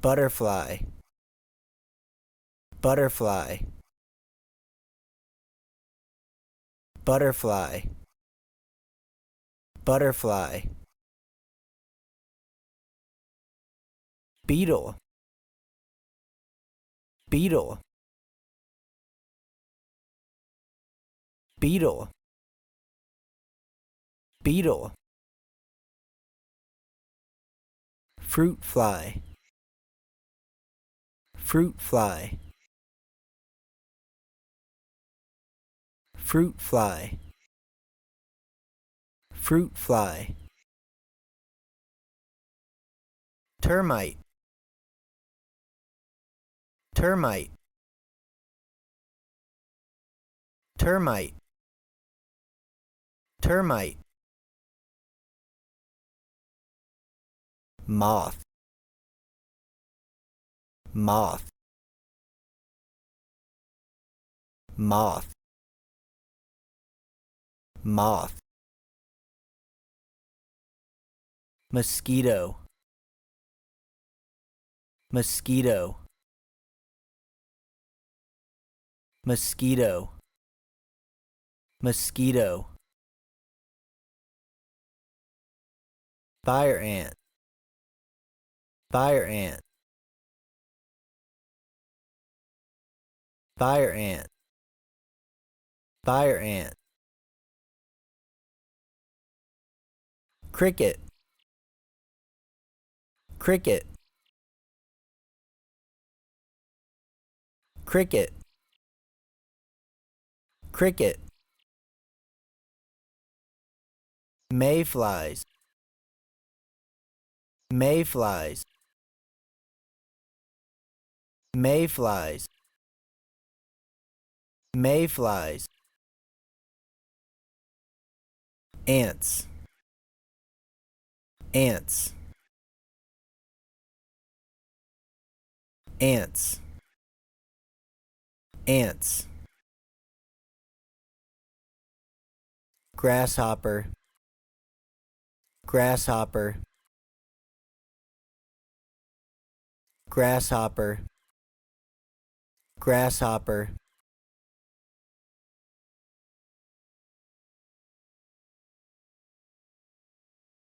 butterfly, butterfly, butterfly, butterfly, beetle, beetle, beetle, beetle, fruit fly, fruit fly, fruit fly, fruit fly, termite, termite, termite, termite, moth, moth, moth, moth, mosquito, mosquito, mosquito, mosquito, fire ant, fire ant, fire ant, fire ant, cricket, cricket, cricket, cricket, mayflies, mayflies, mayflies, mayflies, ants, ants, ants, ants, grasshopper, grasshopper, grasshopper, grasshopper,